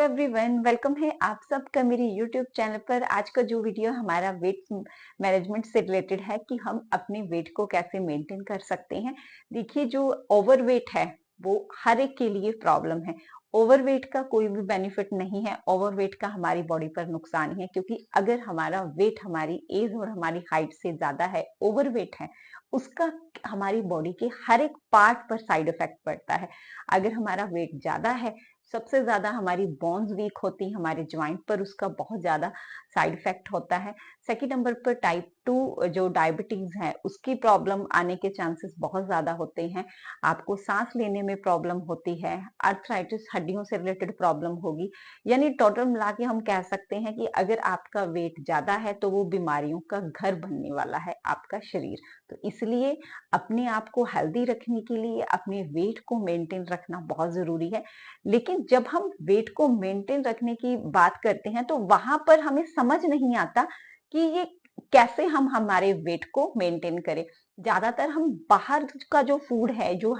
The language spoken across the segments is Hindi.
एवरीवन, वेलकम है आप सबका मेरे यूट्यूब चैनल पर। आज का जो वीडियो हमारा वेट मैनेजमेंट से रिलेटेड है कि हम अपने वेट को कैसे मेंटेन कर सकते हैं। देखिए, जो ओवरवेट है वो हर एक के लिए प्रॉब्लम है। ओवरवेट का कोई भी बेनिफिट नहीं है, ओवरवेट का हमारी बॉडी पर नुकसान है, क्योंकि अगर हमारा वेट हमारी एज और हमारी हाइट से ज्यादा है, ओवरवेट है, उसका हमारी बॉडी के हर एक पार्ट पर साइड इफेक्ट पड़ता है। अगर हमारा वेट ज्यादा है, सबसे ज्यादा हमारी बोन्स वीक होती हैं, हमारे ज्वाइंट पर उसका बहुत ज्यादा साइड इफेक्ट होता है। सेकंड नंबर पर टाइप 2 जो डायबिटीज है उसकी प्रॉब्लम आने के चांसेस बहुत ज्यादा होते हैं। आपको सांस लेने में प्रॉब्लम होती है, अर्थराइटिस हड्डियों से रिलेटेड प्रॉब्लम होगी। यानी टोटल मिला के हम कह सकते हैं कि अगर आपका वेट ज्यादा है तो वो बीमारियों का घर बनने वाला है आपका शरीर। तो इसलिए अपने आप को हेल्दी रखने के लिए अपने वेट को मेंटेन रखना बहुत जरूरी है। लेकिन जब हम वेट को मेंटेन रखने की बात करते हैं तो वहां पर हमें समझ नहीं आता कि ये कैसे हम हमारे वेट को मेंटेन करें। ज्यादातर हम बाहर का जो फूड है, जो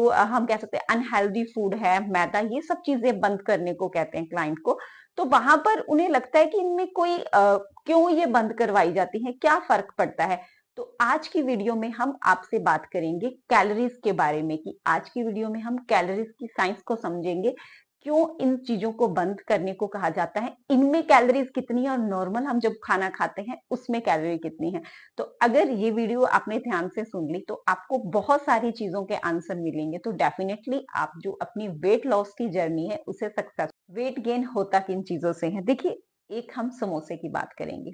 हम कह सकते हैं अनहेल्दी फूड है, मैदा, ये सब चीजें बंद करने को कहते हैं क्लाइंट को। तो वहां पर उन्हें लगता है कि इनमें कोई क्यों ये बंद करवाई जाती है, क्या फर्क पड़ता है। तो आज की वीडियो में हम आपसे बात करेंगे कैलोरीज के बारे में, कि आज की वीडियो में हम कैलोरीज की साइंस को समझेंगे। क्यों इन चीजों को बंद करने को कहा जाता है, इनमें कैलोरीज कितनी है, और नॉर्मल हम जब खाना खाते हैं उसमें कैलोरी कितनी है। तो अगर ये वीडियो आपने ध्यान से सुन ली तो आपको बहुत सारी चीजों के आंसर मिलेंगे। तो डेफिनेटली आप जो अपनी वेट लॉस की जर्नी है उसे सक्सेस, वेट गेन होता किन चीजों से है। देखिए, एक हम समोसे की बात करेंगे।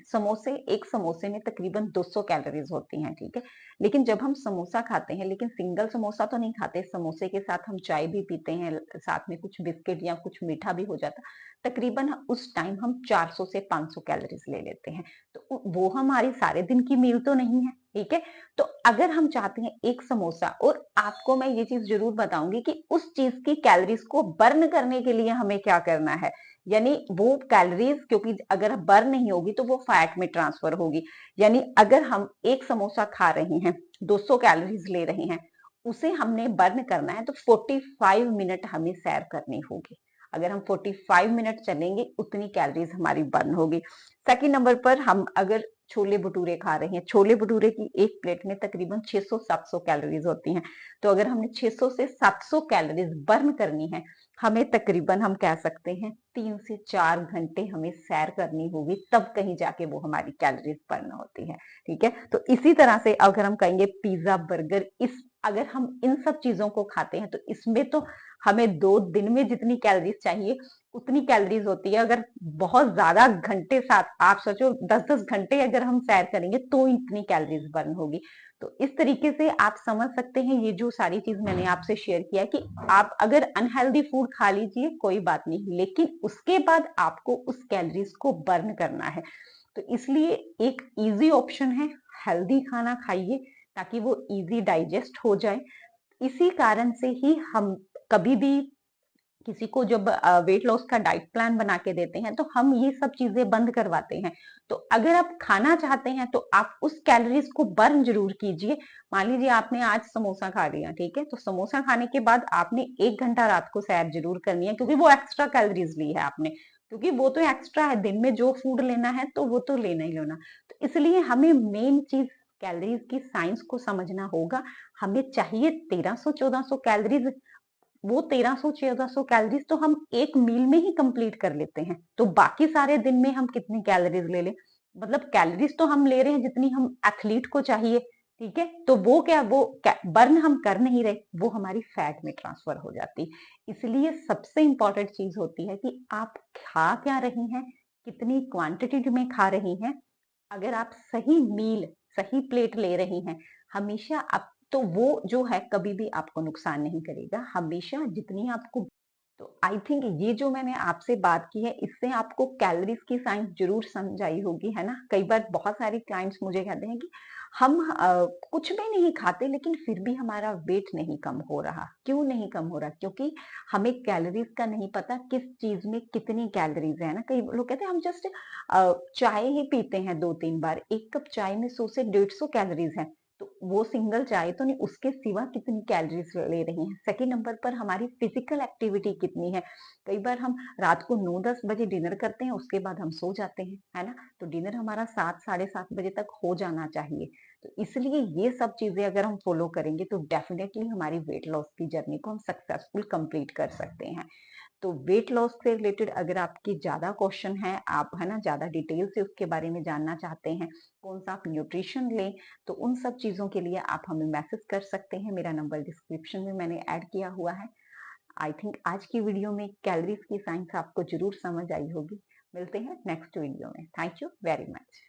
एक समोसे में तकरीबन 200 कैलोरीज होती हैं, ठीक है। लेकिन जब हम समोसा खाते हैं, लेकिन सिंगल समोसा तो नहीं खाते, समोसे के साथ हम चाय भी पीते हैं, साथ में कुछ बिस्किट या कुछ मीठा भी हो जाता, तकरीबन उस टाइम हम 400 से 500 कैलोरीज ले लेते हैं। तो वो हमारी सारे दिन की मील तो नहीं है, ठीक है। तो अगर हम चाहते हैं एक समोसा, और आपको मैं ये चीज जरूर बताऊंगी कि उस चीज की कैलोरीज को बर्न करने के लिए हमें क्या करना है। यानी वो कैलोरीज, क्योंकि अगर बर्न नहीं होगी तो वो फैट में ट्रांसफर होगी। यानी अगर हम एक समोसा खा रहे हैं, 200 कैलोरीज ले रहे हैं, उसे हमने बर्न करना है तो 45 मिनट हमें सैर करनी होगी। अगर हम 45 मिनट चलेंगे उतनी कैलोरीज हमारी बर्न होगी। सेकंड नंबर पर हम अगर छोले भटूरे खा रहे हैं, छोले भटूरे की एक प्लेट में तकरीबन 600-700 कैलोरीज होती हैं। तो अगर हमने 600 से 700 कैलोरीज बर्न करनी है, हमें तकरीबन, हम कह सकते हैं, 3 से 4 घंटे हमें सैर करनी होगी, तब कहीं जाके वो हमारी कैलोरीज बर्न होती है, ठीक है। तो इसी तरह से अगर हम कहेंगे पिज्जा, बर्गर, अगर हम इन सब चीजों को खाते हैं तो इसमें तो हमें 2 दिन में जितनी कैलोरीज चाहिए उतनी कैलोरीज होती है। अगर बहुत ज्यादा घंटे साथ, आप सोचो 10-10 घंटे अगर हम सैर करेंगे तो इतनी कैलोरीज बर्न होगी। तो इस तरीके से आप समझ सकते हैं, ये जो सारी चीज मैंने आपसे शेयर किया कि आप अगर अनहेल्दी फूड खा लीजिए कोई बात नहीं, लेकिन उसके बाद आपको उस कैलोरीज को बर्न करना है। तो इसलिए एक इजी ऑप्शन है, हेल्दी खाना खाइए ताकि वो इजी डाइजेस्ट हो जाए। इसी कारण से ही हम कभी भी किसी को जब वेट लॉस का डाइट प्लान बना के देते हैं तो हम ये सब चीजें बंद करवाते हैं। तो अगर आप खाना चाहते हैं तो आप उस कैलोरीज को बर्न जरूर कीजिए। मान लीजिए आपने आज समोसा खा लिया, ठीक है, तो समोसा खाने के बाद आपने 1 घंटा रात को सैर जरूर करनी है, क्योंकि वो एक्स्ट्रा कैलोरीज ली है आपने, क्योंकि वो तो एक्स्ट्रा है, दिन में जो फूड लेना है तो वो तो लेना ही लेना। तो इसलिए हमें मेन चीज कैलोरीज की साइंस को समझना होगा। हमें चाहिए 1300-1400 कैलोरीज, वो 1300-1400 कैलोरीज तो हम एक मील में ही कंप्लीट कर लेते हैं। तो बाकी सारे दिन में हम कितनी कैलोरीज ले लें, मतलब कैलोरीज तो हम ले रहे हैं जितनी हम एथलीट को चाहिए, ठीक है। तो वो क्या, वो बर्न हम कर नहीं रहे, वो हमारी फैट में ट्रांसफर हो जाती। इसलिए सबसे इंपॉर्टेंट चीज होती है कि आप खा क्या रही हैं, कितनी क्वांटिटी में खा रही हैं। अगर आप सही मील, सही प्लेट ले रही हैं, हमेशा आप, तो वो जो है कभी भी आपको नुकसान नहीं करेगा, हमेशा जितनी आपको। तो आई थिंक ये जो मैंने आपसे बात की है इससे आपको कैलोरीज की साइंस जरूर समझ आई होगी, है ना। कई बार बहुत सारे क्लाइंट्स मुझे कहते हैं कि हम कुछ भी नहीं खाते लेकिन फिर भी हमारा वेट नहीं कम हो रहा। क्यों नहीं कम हो रहा? क्योंकि हमें कैलोरीज का नहीं पता, किस चीज में कितनी कैलोरीज है ना। कई लोग कहते हैं हम जस्ट चाय ही पीते हैं 2-3 बार, एक कप चाय में 100 से 150 कैलोरीज है। तो वो सिंगल चाय तो नहीं, उसके सिवा कितनी कैलोरीज ले रही हैं। सेकंड नंबर पर हमारी फिजिकल एक्टिविटी कितनी है। कई बार हम रात को 9-10 बजे डिनर करते हैं, उसके बाद हम सो जाते हैं, है ना? तो डिनर हमारा 7 साढ़े 7 बजे तक हो जाना चाहिए। तो इसलिए ये सब चीजें अगर हम फॉलो करेंगे तो डेफिनेटली हमारी वेट लॉस की जर्नी को हम सक्सेसफुल कंप्लीट कर सकते हैं। तो वेट लॉस से रिलेटेड अगर आपकी ज़्यादा क्वेश्चन है, आप है ना ज़्यादा डिटेल से उसके बारे में जानना चाहते हैं, कौन-सा आप न्यूट्रिशन लें, तो उन सब चीज़ों के लिए आप हमें मैसेज कर सकते हैं। मेरा नंबर डिस्क्रिप्शन में मैंने ऐड किया हुआ है। आई थिंक आज की वीडियो में कैलोरीज़ की साइंस आपको ज़रूर समझ आई होगी। मिलते हैं नेक्स्ट वीडियो में। Thank you very much.